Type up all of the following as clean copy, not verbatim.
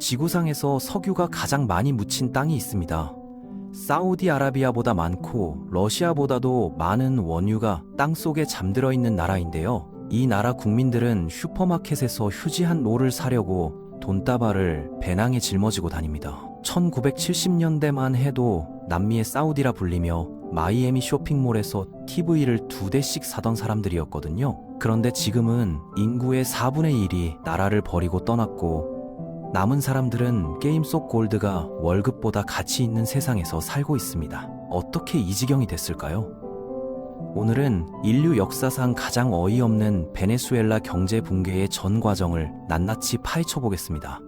지구상에서 석유가 가장 많이 묻힌 땅이 있습니다. 사우디아라비아보다 많고 러시아보다도 많은 원유가 땅속에 잠들어 있는 나라인데요. 이 나라 국민들은 슈퍼마켓에서 휴지 한 롤을 사려고 돈다발을 배낭에 짊어지고 다닙니다. 1970년대만 해도 남미의 사우디라 불리며 마이애미 쇼핑몰에서 TV를 2대씩 사던 사람들이었거든요. 그런데 지금은 인구의 4분의 1이 나라를 버리고 떠났고 남은 사람들은 게임 속 골드가 월급보다 가치 있는 세상에서 살고 있습니다. 어떻게 이 지경이 됐을까요? 오늘은 인류 역사상 가장 어이없는 베네수엘라 경제 붕괴의 전 과정을 낱낱이 파헤쳐 보겠습니다.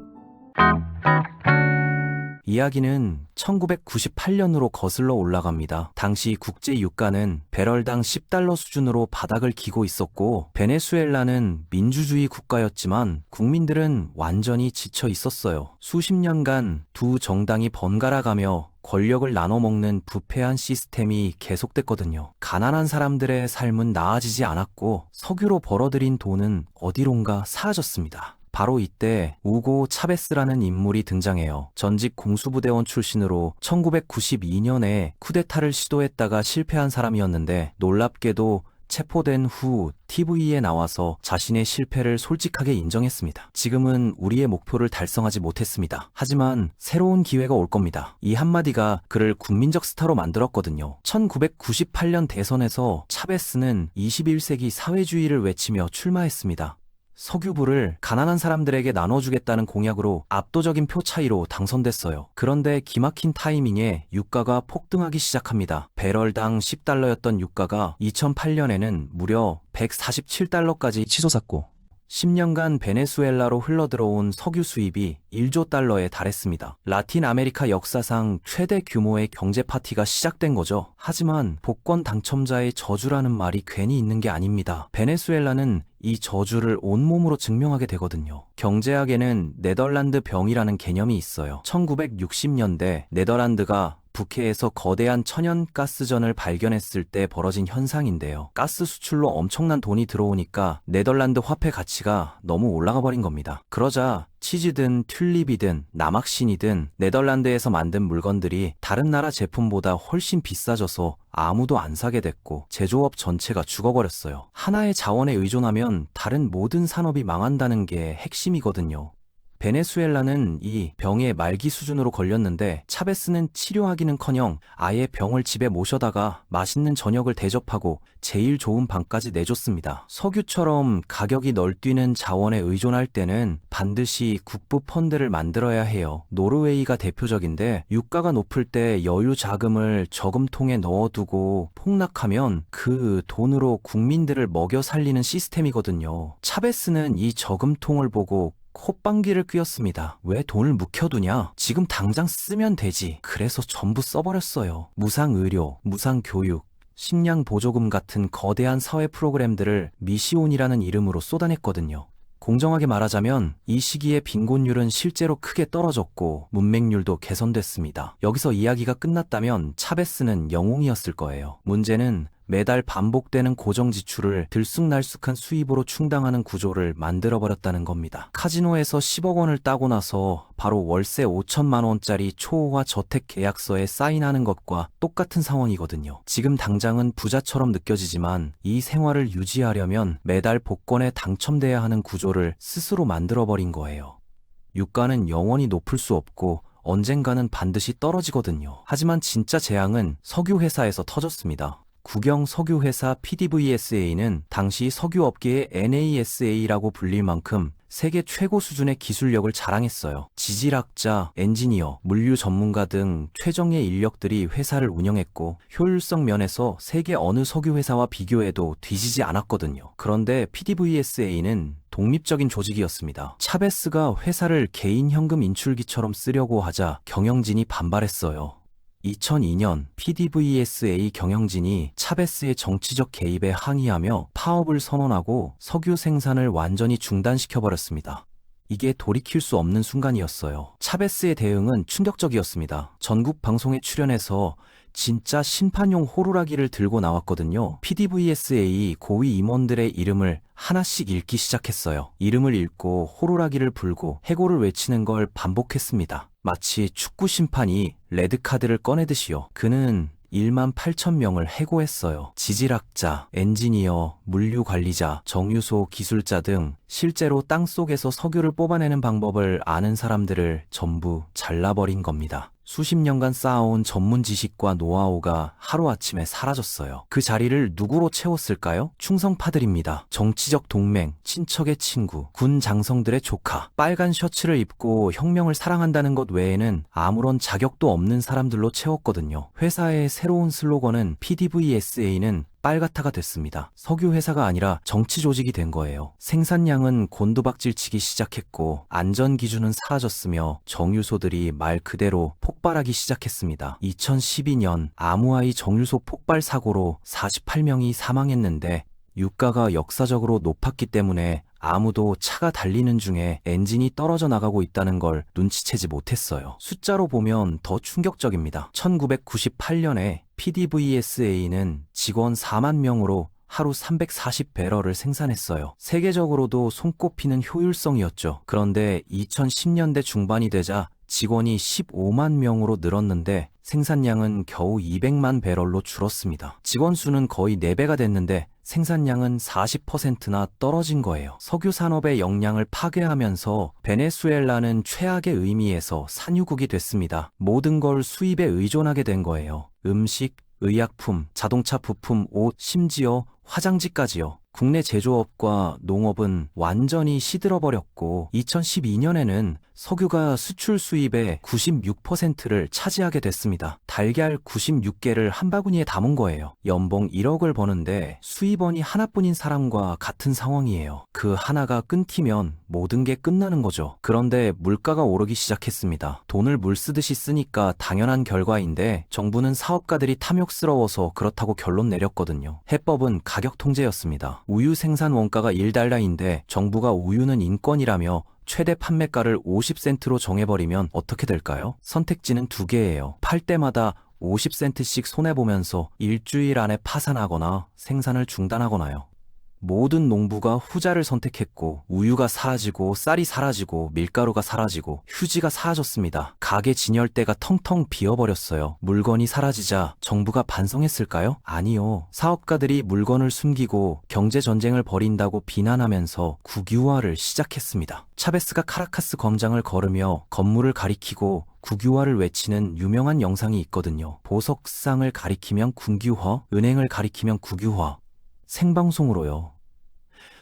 이야기는 1998년으로 거슬러 올라갑니다. 당시 국제 유가는 배럴당 10달러 수준으로 바닥을 기고 있었고 베네수엘라는 민주주의 국가였지만 국민들은 완전히 지쳐 있었어요. 수십 년간 두 정당이 번갈아가며 권력을 나눠먹는 부패한 시스템이 계속됐거든요. 가난한 사람들의 삶은 나아지지 않았고 석유로 벌어들인 돈은 어디론가 사라졌습니다. 바로 이때 우고 차베스라는 인물이 등장해요. 전직 공수부대원 출신으로 1992년에 쿠데타를 시도했다가 실패한 사람이었는데 놀랍게도 체포된 후 TV에 나와서 자신의 실패를 솔직하게 인정했습니다. 지금은 우리의 목표를 달성하지 못했습니다. 하지만 새로운 기회가 올 겁니다. 이 한마디가 그를 국민적 스타로 만들었거든요. 1998년 대선에서 차베스는 21세기 사회주의를 외치며 출마했습니다. 석유부를 가난한 사람들에게 나눠주겠다는 공약으로 압도적인 표 차이로 당선됐어요. 그런데 기막힌 타이밍에 유가가 폭등하기 시작합니다. 배럴당 10달러였던 유가가 2008년에는 무려 147달러까지 치솟았고 10년간 베네수엘라로 흘러들어온 석유 수입이 1조 달러에 달했습니다. 라틴 아메리카 역사상 최대 규모의 경제 파티가 시작된 거죠. 하지만 복권 당첨자의 저주라는 말이 괜히 있는 게 아닙니다. 베네수엘라는 이 저주를 온몸으로 증명하게 되거든요. 경제학에는 네덜란드 병이라는 개념이 있어요. 1960년대 네덜란드가 북해에서 거대한 천연가스전을 발견했을 때 벌어진 현상인데요. 가스 수출로 엄청난 돈이 들어오니까 네덜란드 화폐 가치가 너무 올라가 버린 겁니다. 그러자 치즈든 튤립이든 남학신이든 네덜란드에서 만든 물건들이 다른 나라 제품보다 훨씬 비싸져서 아무도 안 사게 됐고 제조업 전체가 죽어버렸어요. 하나의 자원에 의존하면 다른 모든 산업이 망한다는 게 핵심이거든요. 베네수엘라는 이 병의 말기 수준으로 걸렸는데 차베스는 치료하기는커녕 아예 병을 집에 모셔다가 맛있는 저녁을 대접하고 제일 좋은 방까지 내줬습니다. 석유처럼 가격이 널뛰는 자원에 의존할 때는 반드시 국부 펀드를 만들어야 해요. 노르웨이가 대표적인데 유가가 높을 때 여유 자금을 저금통에 넣어두고 폭락하면 그 돈으로 국민들을 먹여 살리는 시스템이거든요. 차베스는 이 저금통을 보고 콧방귀를 뀌었습니다. 왜 돈을 묵혀두냐? 지금 당장 쓰면 되지. 그래서 전부 써버렸어요. 무상의료, 무상교육, 식량 보조금 같은 거대한 사회 프로그램들을 미시온이라는 이름으로 쏟아냈거든요. 공정하게 말하자면 이 시기에 빈곤율은 실제로 크게 떨어졌고 문맹률도 개선됐습니다. 여기서 이야기가 끝났다면 차베스는 영웅이었을 거예요. 문제는 매달 반복되는 고정 지출을 들쑥날쑥한 수입으로 충당하는 구조를 만들어버렸다는 겁니다. 카지노에서 10억 원을 따고 나서 바로 월세 5천만 원짜리 초호화 저택 계약서에 사인하는 것과 똑같은 상황이거든요. 지금 당장은 부자처럼 느껴지지만 이 생활을 유지하려면 매달 복권에 당첨돼야 하는 구조를 스스로 만들어버린 거예요. 유가는 영원히 높을 수 없고 언젠가는 반드시 떨어지거든요. 하지만 진짜 재앙은 석유회사에서 터졌습니다. 국영 석유회사 PDVSA는 당시 석유업계의 NASA라고 불릴 만큼 세계 최고 수준의 기술력을 자랑했어요. 지질학자, 엔지니어, 물류 전문가 등 최정예 인력들이 회사를 운영했고 효율성 면에서 세계 어느 석유회사와 비교해도 뒤지지 않았거든요. 그런데 PDVSA는 독립적인 조직이었습니다. 차베스가 회사를 개인 현금 인출기처럼 쓰려고 하자 경영진이 반발했어요. 2002년 PDVSA 경영진이 차베스의 정치적 개입에 항의하며 파업을 선언하고 석유 생산을 완전히 중단시켜버렸습니다. 이게 돌이킬 수 없는 순간이었어요. 차베스의 대응은 충격적이었습니다. 전국 방송에 출연해서 진짜 심판용 호루라기를 들고 나왔거든요. PDVSA 고위 임원들의 이름을 하나씩 읽기 시작했어요. 이름을 읽고 호루라기를 불고 해고를 외치는 걸 반복했습니다. 마치 축구 심판이 레드카드를 꺼내듯이요. 그는 1만 8천 명을 해고했어요. 지질학자, 엔지니어, 물류관리자, 정유소 기술자 등 실제로 땅속에서 석유를 뽑아내는 방법을 아는 사람들을 전부 잘라버린 겁니다. 수십 년간 쌓아온 전문 지식과 노하우가 하루아침에 사라졌어요. 그 자리를 누구로 채웠을까요? 충성파들입니다. 정치적 동맹, 친척의 친구, 군 장성들의 조카. 빨간 셔츠를 입고 혁명을 사랑한다는 것 외에는 아무런 자격도 없는 사람들로 채웠거든요. 회사의 새로운 슬로건은 PDVSA는 빨갛다가 됐습니다. 석유 회사가 아니라 정치 조직이 된 거예요. 생산량은 곤두박질치기 시작했고 안전 기준은 사라졌으며 정유소들이 말 그대로 폭발하기 시작했습니다. 2012년 아무아이 정유소 폭발 사고로 48명이 사망했는데 유가가 역사적으로 높았기 때문에 아무도 차가 달리는 중에 엔진이 떨어져 나가고 있다는 걸 눈치채지 못했어요. 숫자로 보면 더 충격적입니다. 1998년에 PDVSA는 직원 4만 명으로 하루 340배럴을 생산했어요. 세계적으로도 손꼽히는 효율성이었죠. 그런데 2010년대 중반이 되자 직원이 15만 명으로 늘었는데 생산량은 겨우 200만 배럴로 줄었습니다. 직원 수는 거의 4배가 됐는데 생산량은 40%나 떨어진 거예요. 석유 산업의 역량을 파괴하면서 베네수엘라는 최악의 의미에서 산유국이 됐습니다. 모든 걸 수입에 의존하게 된 거예요. 음식, 의약품, 자동차 부품, 옷, 심지어 화장지까지요. 국내 제조업과 농업은 완전히 시들어버렸고 2012년에는 석유가 수출 수입의 96%를 차지하게 됐습니다. 달걀 96개를 한 바구니에 담은 거예요. 연봉 1억을 버는데 수입원이 하나뿐인 사람과 같은 상황이에요. 그 하나가 끊기면 모든 게 끝나는 거죠. 그런데 물가가 오르기 시작했습니다. 돈을 물 쓰듯이 쓰니까 당연한 결과인데 정부는 사업가들이 탐욕스러워서 그렇다고 결론 내렸거든요. 해법은 가격 통제였습니다. 우유 생산 원가가 1달러인데 정부가 우유는 인권이라며 최대 판매가를 50센트로 정해버리면 어떻게 될까요? 선택지는 2개예요. 팔 때마다 50센트씩 손해보면서 일주일 안에 파산하거나 생산을 중단하거나요. 모든 농부가 후자를 선택했고 우유가 사라지고 쌀이 사라지고 밀가루가 사라지고 휴지가 사라졌습니다. 가게 진열대가 텅텅 비어버렸어요. 물건이 사라지자 정부가 반성했을까요? 아니요. 사업가들이 물건을 숨기고 경제전쟁을 벌인다고 비난하면서 국유화를 시작했습니다. 차베스가 카라카스 광장을 걸으며 건물을 가리키고 국유화를 외치는 유명한 영상이 있거든요. 보석상을 가리키면 국유화, 은행을 가리키면 국유화. 생방송으로요.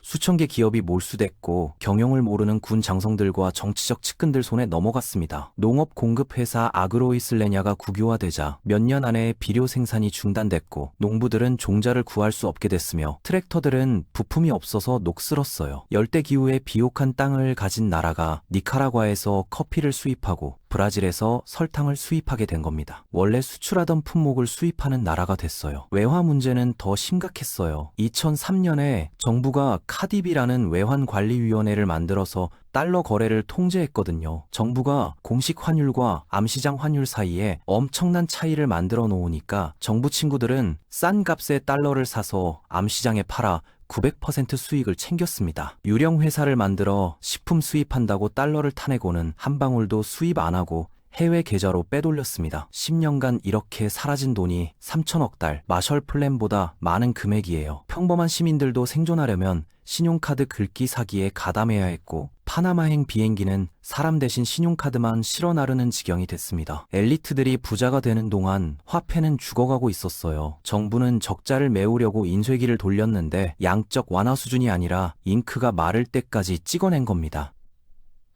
수천 개 기업이 몰수됐고 경영을 모르는 군 장성들과 정치적 측근들 손에 넘어갔습니다. 농업 공급 회사 아그로이슬레냐가 국유화되자 몇 년 안에 비료 생산이 중단됐고 농부들은 종자를 구할 수 없게 됐으며 트랙터들은 부품이 없어서 녹슬었어요. 열대기후의 비옥한 땅을 가진 나라가 니카라과에서 커피를 수입하고 브라질에서 설탕을 수입하게 된 겁니다. 원래 수출하던 품목을 수입하는 나라가 됐어요. 외화 문제는 더 심각했어요. 2003년에 정부가 카디비라는 외환관리위원회를 만들어서 달러 거래를 통제했거든요. 정부가 공식 환율과 암시장 환율 사이에 엄청난 차이를 만들어 놓으니까 정부 친구들은 싼 값에 달러를 사서 암시장에 팔아 900% 수익을 챙겼습니다. 유령 회사를 만들어 식품 수입한다고 달러를 타내고는 한 방울도 수입 안 하고 해외 계좌로 빼돌렸습니다. 10년간 이렇게 사라진 돈이 3천억 달, 마셜 플랜보다 많은 금액이에요. 평범한 시민들도 생존하려면 신용카드 긁기 사기에 가담해야 했고 파나마행 비행기는 사람 대신 신용카드만 실어 나르는 지경이 됐습니다. 엘리트들이 부자가 되는 동안 화폐는 죽어가고 있었어요. 정부는 적자를 메우려고 인쇄기를 돌렸는데 양적 완화 수준이 아니라 잉크가 마를 때까지 찍어낸 겁니다.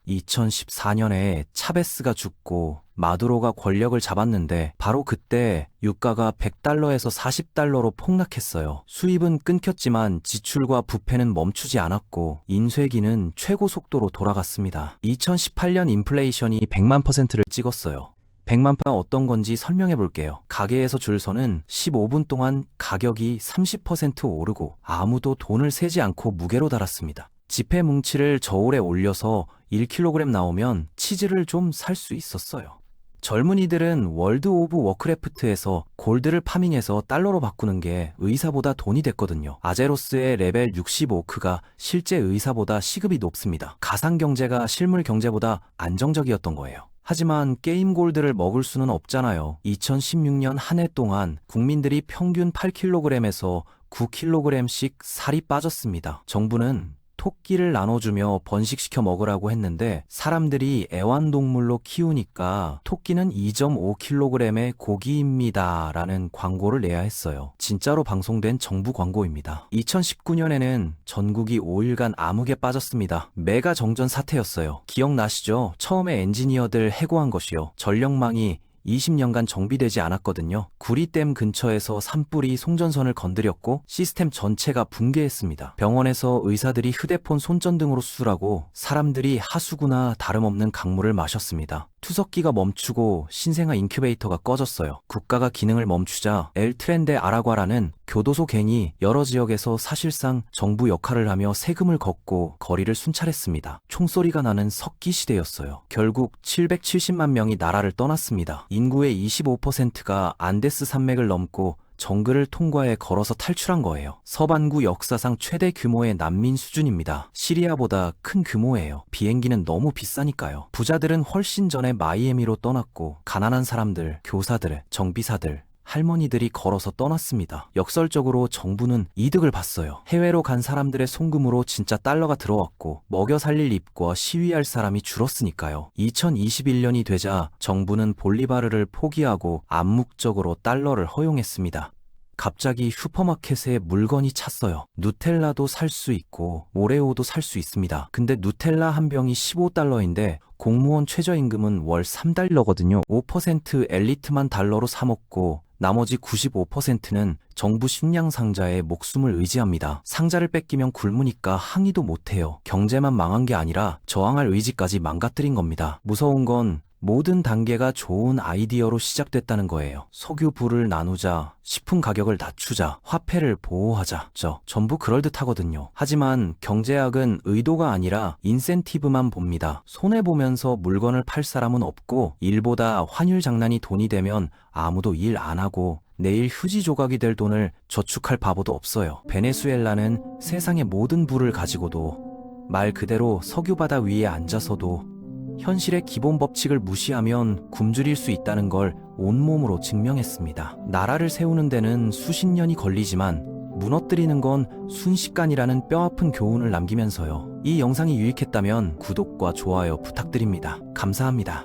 2014년에 차베스가 죽고 마두로가 권력을 잡았는데 바로 그때 유가가 100달러에서 40달러로 폭락했어요. 수입은 끊겼지만 지출과 부패는 멈추지 않았고 인쇄기는 최고 속도로 돌아갔습니다. 2018년 인플레이션이 100만%를 찍었어요. 100만파가 어떤 건지 설명해 볼게요. 가게에서 줄 서는 15분 동안 가격이 30% 오르고 아무도 돈을 세지 않고 무게로 달았습니다. 지폐 뭉치를 저울에 올려서 1kg 나오면 치즈를 좀 살 수 있었어요. 젊은이들은 월드 오브 워크래프트에서 골드를 파밍해서 달러로 바꾸는 게 의사보다 돈이 됐거든요. 아제로스의 레벨 65크가 실제 의사보다 시급이 높습니다. 가상경제가 실물 경제보다 안정적이었던 거예요. 하지만 게임 골드를 먹을 수는 없잖아요. 2016년 한 해 동안 국민들이 평균 8kg에서 9kg씩 살이 빠졌습니다. 정부는 토끼를 나눠주며 번식시켜 먹으라고 했는데 사람들이 애완동물로 키우니까 토끼는 2.5kg의 고기입니다 라는 광고를 내야 했어요. 진짜로 방송된 정부 광고입니다. 2019년에는 전국이 5일간 암흑에 빠졌습니다. 메가 정전 사태였어요. 기억나시죠? 처음에 엔지니어들 해고한 것이요. 전력망이 20년간 정비되지 않았거든요. 구리댐 근처에서 산불이 송전선을 건드렸고 시스템 전체가 붕괴했습니다. 병원에서 의사들이 휴대폰 손전등으로 수술하고 사람들이 하수구나 다름없는 강물을 마셨습니다. 투석기가 멈추고 신생아 인큐베이터가 꺼졌어요. 국가가 기능을 멈추자 엘 트렌데 아라과라는 교도소 갱이 여러 지역에서 사실상 정부 역할을 하며 세금을 걷고 거리를 순찰했습니다. 총소리가 나는 석기 시대였어요. 결국 770만 명이 나라를 떠났습니다. 인구의 25%가 안데스 산맥을 넘고 정글을 통과해 걸어서 탈출한 거예요. 서반구 역사상 최대 규모의 난민 수준입니다. 시리아보다 큰 규모예요. 비행기는 너무 비싸니까요. 부자들은 훨씬 전에 마이애미로 떠났고 가난한 사람들, 교사들, 정비사들, 할머니들이 걸어서 떠났습니다. 역설적으로 정부는 이득을 봤어요. 해외로 간 사람들의 송금으로 진짜 달러가 들어왔고 먹여 살릴 입과 시위할 사람이 줄었으니까요. 2021년이 되자 정부는 볼리바르를 포기하고 암묵적으로 달러를 허용했습니다. 갑자기 슈퍼마켓에 물건이 찼어요. 누텔라도 살 수 있고 오레오도 살 수 있습니다. 근데 누텔라 한 병이 15달러인데 공무원 최저임금은 월 3달러거든요. 5% 엘리트만 달러로 사 먹고 나머지 95%는 정부 식량 상자에 목숨을 의지합니다. 상자를 뺏기면 굶으니까 항의도 못해요. 경제만 망한 게 아니라 저항할 의지까지 망가뜨린 겁니다. 무서운 건 모든 단계가 좋은 아이디어로 시작됐다는 거예요. 석유 불을 나누자, 식품 가격을 낮추자, 화폐를 보호하자. 전부 그럴듯하거든요. 하지만 경제학은 의도가 아니라 인센티브만 봅니다. 손해보면서 물건을 팔 사람은 없고 일보다 환율 장난이 돈이 되면 아무도 일 안 하고 내일 휴지 조각이 될 돈을 저축할 바보도 없어요. 베네수엘라는 세상의 모든 부를 가지고도 말 그대로 석유 바다 위에 앉아서도 현실의 기본 법칙을 무시하면 굶주릴 수 있다는 걸 온몸으로 증명했습니다. 나라를 세우는 데는 수십 년이 걸리지만 무너뜨리는 건 순식간이라는 뼈아픈 교훈을 남기면서요. 이 영상이 유익했다면 구독과 좋아요 부탁드립니다. 감사합니다.